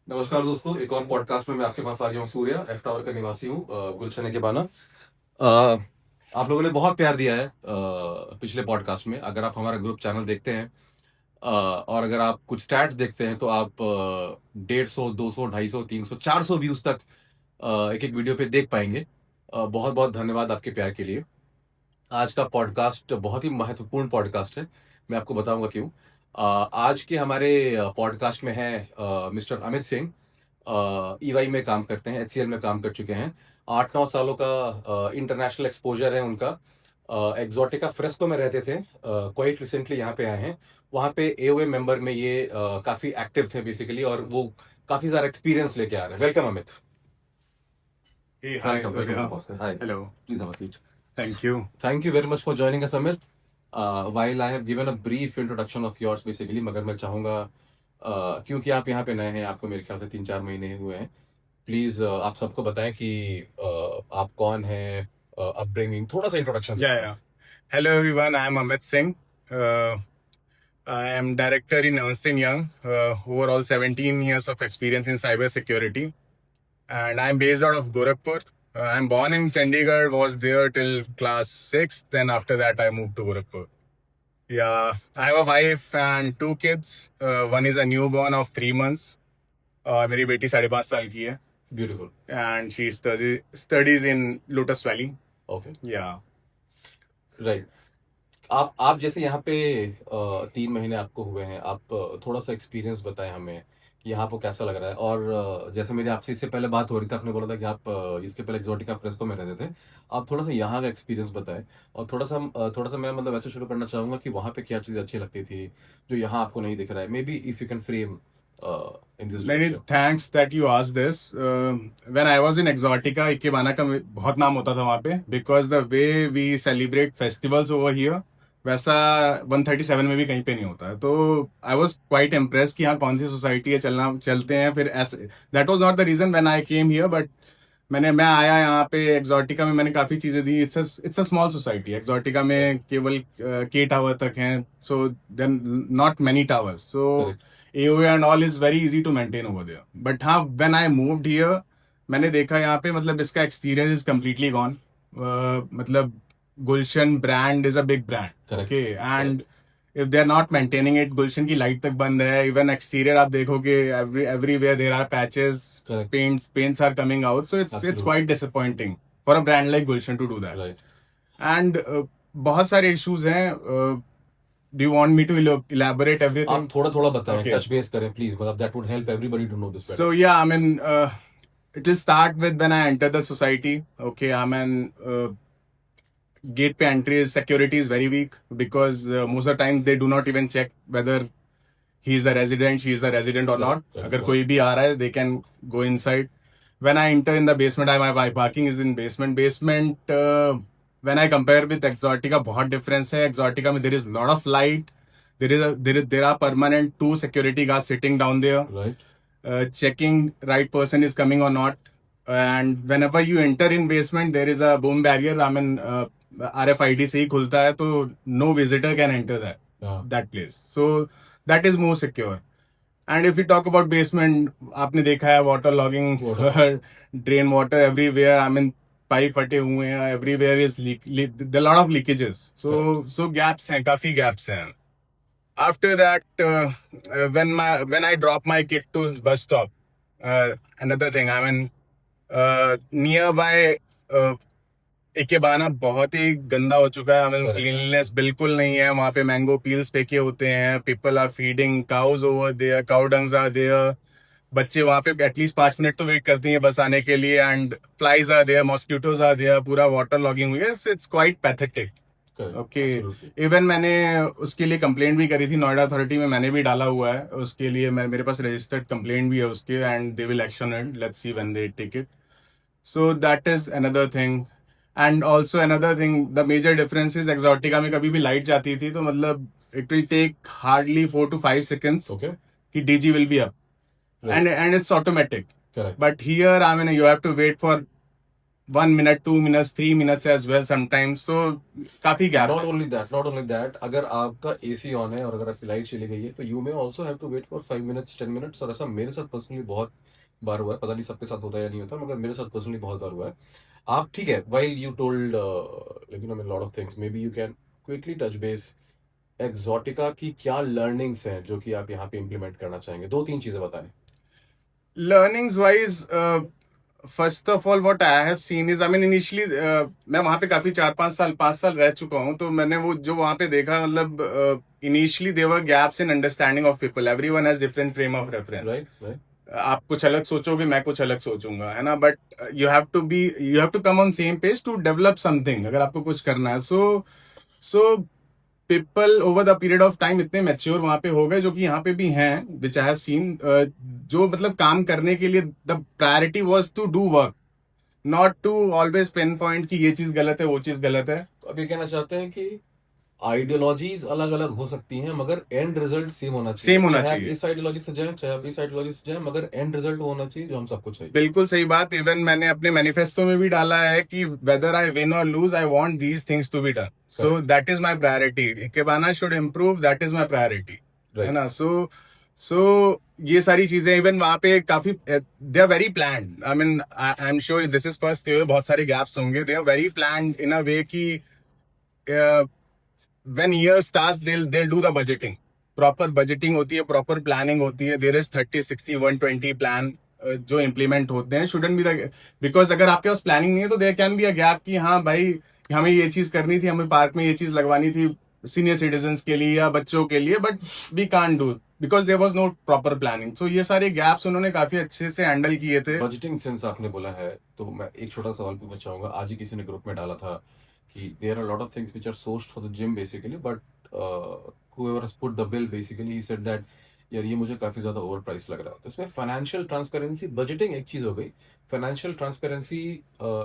नमस्कार दोस्तों, एक और पॉडकास्ट में मैं आपके पास आ गया हूँ। सूर्या एफ टावर का निवासी हूँ, गुलशन के बाना। आप लोगों ने बहुत प्यार दिया है पिछले पॉडकास्ट में। अगर आप हमारा ग्रुप चैनल देखते हैं और अगर आप कुछ स्टैट्स देखते हैं तो आप 150, 200, 250, 300, 400 व्यूज तक एक एक वीडियो पे देख पाएंगे। बहुत बहुत धन्यवाद आपके प्यार के लिए। आज का पॉडकास्ट बहुत ही महत्वपूर्ण पॉडकास्ट है। मैं आपको बताऊंगा क्यों। आज के हमारे पॉडकास्ट में है मिस्टर अमित सिंह। ईवाई में काम करते हैं, एचसीएल में काम कर चुके हैं। 8-9 सालों का इंटरनेशनल एक्सपोजर है उनका। एग्जॉटिका फ्रेस्को में रहते थे, क्वाइट रिसेंटली यहाँ पे आए हैं। वहाँ पे एओए मेंबर में ये काफी एक्टिव थे बेसिकली, और वो काफी सारा एक्सपीरियंस लेके आ रहे हैं। Welcome Amit. Hey, hi, Surya. Hi, Hello. Please have a seat. Thank you. Thank you very much for joining us, Amit. While I have given a brief introduction of yours basically, मगर मैं चाहूँगा क्योंकि आप यहाँ पे नए हैं, आपको मेरे ख्याल से 3-4 महीने हुए हैं, प्लीज आप सबको बताएं कि आप कौन हैं, अपब्रिंगिंग, थोड़ा सा इंट्रोडक्शन Yeah, दें। yeah. Hello, everyone. I am Amit Singh. I am director in Ernst Young. Overall, 17 years of experience in cybersecurity, and I am based out of Gorakhpur. I am born in Chandigarh. Was there till class 6. Then after that, I moved to Gorakhpur. Yeah, I have a wife and 2 kids. One is a newborn of 3 months. मेरी बेटी 5.5 साल की है. Beautiful. And she studies in Lotus Valley. Okay, Yeah. Right. आप जैसे यहाँ पे 3 महीने आपको हुए हैं, आप थोड़ा सा एक्सपीरियंस बताएं हमें कि यहाँ पे कैसा लग रहा है। और जैसे मेरी आपसे इससे पहले बात हो रही थी, आपने बोला था कि आप इसके पहले एक्सोटिका फ्रेस्को में रहते थे। आप थोड़ा सा यहाँ का एक्सपीरियंस बताएं। और थोड़ा सा मैं मतलब ऐसे शुरू करना चाहूंगा कि वहाँ पे क्या चीज़ अच्छी लगती थी जो यहाँ आपको नहीं दिख रहा है। May be if you can frame in this Many direction. thanks that you asked this. When I was in Exotica, ikebana का बहुत नाम होता था वहाँ पे, because the way we celebrate festivals over here, वैसा 137 में भी कहीं पे नहीं होता है. तो I was quite impressed कि हाँ कौन सी सोसाइटी है, चलते हैं फिर ऐसे. That was not the reason when I came here, but मैं आया यहाँ पे एक्सोटिका में, मैंने काफी चीजें दी. It's a small society. Exotica में केवल के टावर तक हैं, so then not many towers, so AOA and all is very easy to maintain over there. But हाँ, when I moved here, मैंने देखा यहाँ पे मतलब इसका experience is completely gone. मतलब गुलशन brand is a big brand. Correct. Okay, and if they are not maintaining it, गुलशन की light तक बंद है. Even exterior आप देखोगे, everywhere there are patches, Correct. paints are coming out. So it's Absolutely. quite disappointing for a brand like Gulshan to do that. Right. And बहुत सारे issues हैं. Do you want me to elaborate everything? आप थोड़ा थोड़ा बताएं, Okay. Touch base करें please, मतलब that would help everybody to know this better. So yeah, I mean, it will start with when I enter the society. Okay, I mean, gate pe entry security is very weak because most of the time they do not even check whether he is the resident, she is the resident or not. अगर कोई भी आ रहा है, they can go inside. When I enter in the basement, my parking is in basement. When I compare with Exotica, बहुत difference है. Exotica में there is lot of light. There are permanent 2 security guards sitting down there. Right. Checking right person is coming or not. And whenever you enter in basement, there is a boom barrier. I mean, RFID से ही खुलता है, तो no visitor can enter that place. So that is more secure. And if we talk about basement, आपने देखा है water logging, drain water everywhere. I mean, pipe फटे हुए हैं. Everywhere is there are a lot of leakages. So gaps हैं, काफी gaps हैं. After that, when I drop my kid to bus stop, another thing, I mean, nearby ikebana बहुत ही गंदा हो चुका है. I mean, cleanliness बिल्कुल नहीं है. वहाँ पे मैंगो पील्स फेंके होते हैं. People are feeding cows over there. Cow dungs are there. बच्चे वहाँ पे एटलीस्ट 5 मिनट तो वेट करती हैं बस आने के लिए. And flies are there, mosquitoes are there. पूरा वाटर लॉगिंग हुई है. It's quite pathetic. Okay, even मैंने उसके लिए कंप्लेंट भी करी थी. नोएडा अथॉरिटी में मैंने भी डाला हुआ है उसके लिए. मेरे पास रजिस्टर्ड कंप्लेंट भी है उसके. And they will action it. Let's see when they take it. So that is another thing. And also another thing, the major difference is Exotica में कभी भी लाइट जाती थी तो मतलब it will take hardly 4 to 5 seconds कि DG will be up. And it's automatic. Correct. But here, I mean, you have to wait for 1 minute, 2 minutes, 3 minutes as well sometimes. So काफी gap Not है. only that, अगर आपका AC on है और अगर आपकी light चली गई है तो you may also have to wait for 5 minutes 10 minutes, और ऐसा मेरे साथ पर्सनली बहुत बार हुआ है, पता नहीं सबके साथ होता है या नहीं होता, मगर मेरे साथ पर्सनली बहुत बार हुआ है. आप ठीक है, while you told लेकिन I mean lot of things, maybe you can quickly touch base Exotica की क्या लर्निंग्स हैं जो कि आप यहाँ पे इम्प्लीमेंट करना चाहेंगे, 2-3 चीजें बताएं. Learnings wise, first of all, what I have seen is, I mean, initially, मैं वहाँ पे काफी 4-5 साल रह चुका हूँ, तो मैंने वो जो वहाँ पे देखा, मतलब initially there were gaps in understanding of people. Everyone has different frame of reference. Right. आप कुछ अलग सोचोगे, मैं कुछ अलग सोचूंगा, है ना. But you have to come on same page to develop something, अगर आपको कुछ करना है. So people over the period of time इतने मैच्योर वहां पे हो गए, जो कि यहाँ पे भी हैं, विच आई हैव सीन, जो मतलब काम करने के लिए the priority was to do work, not to always pinpoint कि ये चीज गलत है, वो चीज गलत है. तो अब ये कहना चाहते हैं कि आइडियोलॉजीज अलग अलग हो सकती हैं मगर एंड रिजल्ट सेम होना चाहिए. Same होना चाहे आप चाहिए. इस आइडियोलॉजी से जाएं, चाहे आप इस आइडियोलॉजी से जाएं, मगर एंड रिजल्ट वो होना चाहिए जो हम सबको चाहिए. बिल्कुल सही बात. इवन मैंने अपने मैनिफेस्टो में भी डाला है कि वेदर आई विन और lose, I want these things to be done. So that is my priority. Ikebana should improve, that is my priority, है ना. सो ये सारी चीजें इवन वहां पे काफी they are very planned. I mean I am sure this is first, बहुत सारे गैप्स होंगे. They are very planned in a way कि when year starts, they'll do the budgeting. Proper budgeting होती है, proper planning होती है. There is 30, 60, 120 plan जो implement होते हैं. Shouldn't be the, because अगर आपके पास planning नहीं है तो there can be a gap कि हाँ भाई हमें ये चीज करनी थी, हमें पार्क में ये चीज लगवानी थी सीनियर सिटीजन्स के लिए या बच्चों के लिए, but we can't do because there was no proper planning. So ये सारे गैप्स उन्होंने काफी अच्छे से हैंडल किए थे. बजटिंग सेंस आपने बोला है तो मैं एक छोटा सवाल पूछना चाहूंगा. आज ही किसी ने ग्रुप में डाला था कि there are lot of things which are sourced for the gym basically, but whoever has put the bill basically he said that यार ये मुझे काफी ज्यादा ओवर प्राइस लग रहा है. तो इसमें फाइनेंशियल ट्रांसपेरेंसी, बजटिंग एक चीज हो गई, financial transparency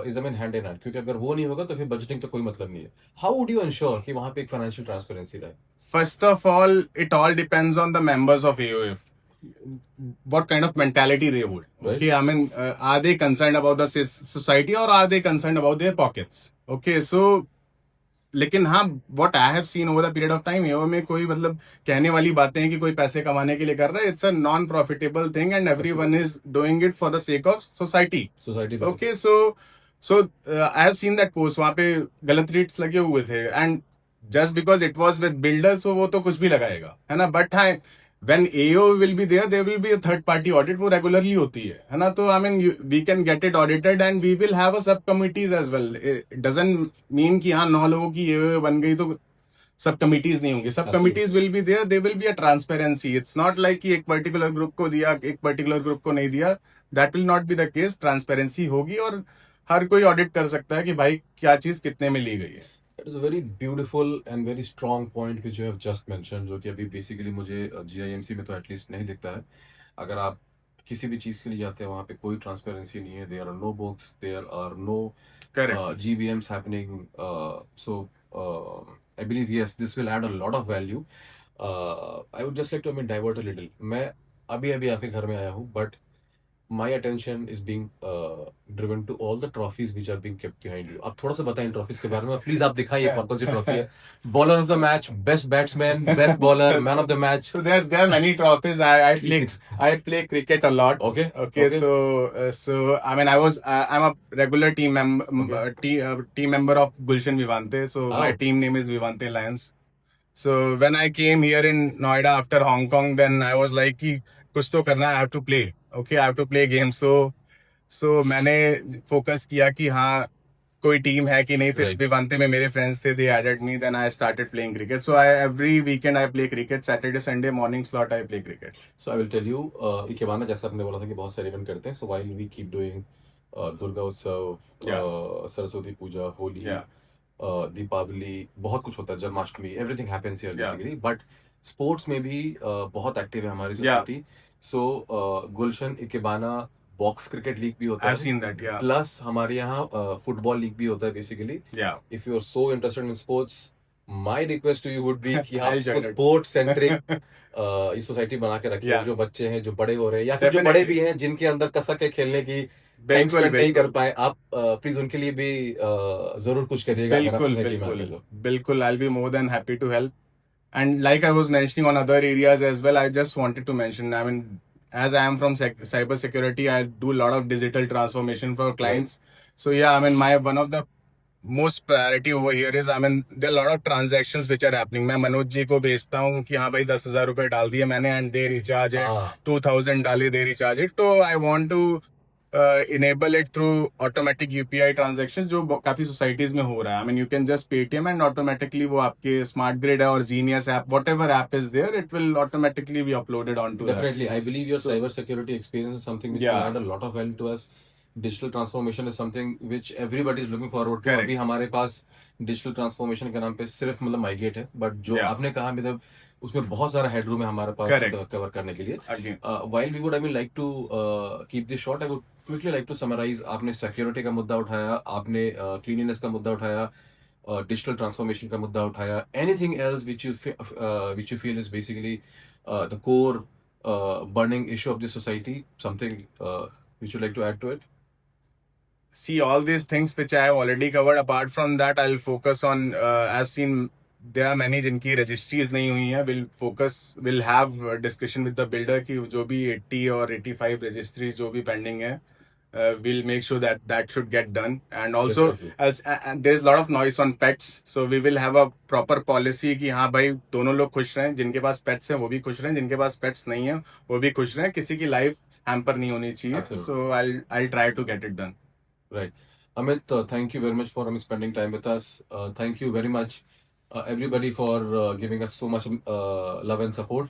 is I mean hand in hand, क्योंकि अगर वो नहीं होगा तो फिर बजटिंग का कोई मतलब नहीं है. हाउ वुड यू इंश्योर कि वहां पे एक फाइनेंशियल ट्रांसपेरेंसी रहे? First of all, it all depends on the members of AOF. What kind of mentality they hold. Right. Okay, I mean, are they concerned about the society or are they concerned about their pockets? Okay, so लेकिन हाँ, what I have seen over the period of time, AOF में कोई मतलब कहने वाली बातें हैं कि कोई पैसे कमाने के लिए कर रहा है. It's a non-profitable thing and everyone is doing it for the sake of society. Okay, so I have seen that post. वहाँ पे गलत रेट्स लगे हुए थे and just because it was with builders, so वो तो कुछ भी लगाएगा, है ना. बट हाँ, when AO will be there, there will be a third party audit, वो regularly होती है ना. तो I mean we can get it audited and we will have a sub committees as well. It doesn't mean कि हाँ 9 लोगों की AO बन गई तो सब कमिटीज नहीं होंगे. सब committees will be there, they will be a transparency. It's not like कि एक पर्टिकुलर ग्रुप को दिया, एक पर्टिकुलर ग्रुप को नहीं दिया. That will not be the case. Transparency होगी और हर कोई ऑडिट कर सकता है कि भाई क्या चीज कितने में ली गई है. It is a very beautiful and very strong point which you have just mentioned, जो कि अभी बेसिकली मुझे GIMC में तो एटलीस्ट नहीं दिखता है. अगर आप किसी भी चीज के लिए जाते हैं वहां पे कोई ट्रांसपेरेंसी नहीं है. There are no books, there are no GBMs happening. So I believe yes, this will add a lot of value. I would just like to divert a little. मैं अभी अभी आपके घर में आया हूँ, but my attention is being driven to all the trophies which are being kept behind you. आप थोड़ा सा बताएं ट्रॉफीज के बारे में प्लीज. आप दिखाइए कौन सी ट्रॉफी है. Bowler of the match, best batsman, best bowler, man of the match. So there are many trophies. I play cricket a lot. Okay. So I mean I'm a regular team member of Gulshan Vivante. So my team name is Vivante Lions. So when I came here in Noida after Hong Kong, then I was like कि कुछ तो करना है, I have to play. Okay, I have to play games. So मैंने focus किया कि हाँ कोई टीम है कि नहीं. फिर विवांते में मेरे फ्रेंड्स थे, they added me, then I started playing cricket. So every weekend I play cricket. Saturday, Sunday morning slot I play cricket. So I will tell you, ikebana जैसे आपने बोला था कि बहुत सारे इवेंट करते हैं. So while we keep doing Durga उत्सव, सरस्वती पूजा, होली, दीपावली, बहुत कुछ होता है, Janmashtami, everything happens here basically. But sports में भी बहुत एक्टिव है हमारी सोसाइटी. सो गुलशन इकेबाना बॉक्स क्रिकेट लीग भी होता है. I've seen that, yeah. Plus हमारे यहाँ फुटबॉल लीग भी होता है basically. If you are so interested in sports, my request to you would be कि आप स्पोर्ट्स सेंट्रिक ये सोसाइटी बना के रखिए. जो बच्चे हैं जो बड़े हो रहे हैं या फिर जो बड़े भी हैं जिनके अंदर कसक है खेलने की, टाइम बिल्कुल स्पेंड नहीं कर बिल्कुल पाए, आप प्लीज उनके लिए भी जरूर कुछ करिएगा अगर आप बिल्कुल सोसाइटी में बिल्कुल आते हो बिल्कुल I'll be more than happy to help. And like I was mentioning on other areas as well, I just wanted to mention, I mean, as I am from cyber security, I do a lot of digital transformation for तो। clients. So yeah, I mean, my one of the most priority over here is, I mean, there are a lot of transactions which are happening. मैं मनोज जी को भेजता हूँ कि हाँ भाई 10,000 रुपए डाल दिए मैंने and they recharge it. हाँ 2,000 डाले, they recharge it. तो I want to enable it through automatic UPI transactions जो काफी सोसाइटीज में हो रहा है. I mean, you can just Paytm and automatically वो आपके Smart Grid है और Genius app, whatever app is there, it will automatically be uploaded onto that. definitely I believe your So cyber security experience is something which will yeah, add a lot of value to us. Digital transformation is something which everybody is looking forward to. correct. अभी हमारे पास digital transformation के नाम पे सिर्फ मतलब migrate है, but जो Yeah, आपने कहा मतलब उसमें बहुत सारा हेडरूम है हमारे पास correct. कवर करने के लिए. Again, While we would I mean like to keep this short, I would quickly like to summarize. आपने सिक्योरिटी का मुद्दा उठाया, आपने क्लीनिनेस का मुद्दा उठाया, डिजिटल ट्रांसफॉर्मेशन का मुद्दा उठाया. Anything else which you feel is basically the core burning issue of the society, something which you like to add to it? see all these things which I have already covered. Apart from that, I'll focus on. I've seen there are many जिनकी registries नहीं हुई हैं. We'll have a discussion with the builder कि जो भी 80 और 85 registries जो भी pending है, we'll make sure that that should get done. And also, Definitely. and there's a lot of noise on pets, so we will have a proper policy कि हाँ भाई दोनों लोग खुश रहें. जिनके पास pets हैं वो भी खुश रहें, जिनके पास pets नहीं हैं वो भी खुश रहें. किसी की life hamper नहीं होनी चाहिए. Absolutely. So I'll try to get it done. Right. Amit, thank you very much for spending time with us. Thank you very much, everybody, for giving us so much love and support.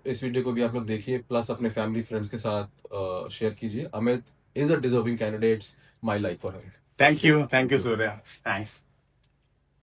इस video को भी आप लोग देखिए, plus अपने family friends के साथ share कीजिए. Amit is a deserving candidate. My life for him. Thank you, Surya. Thanks.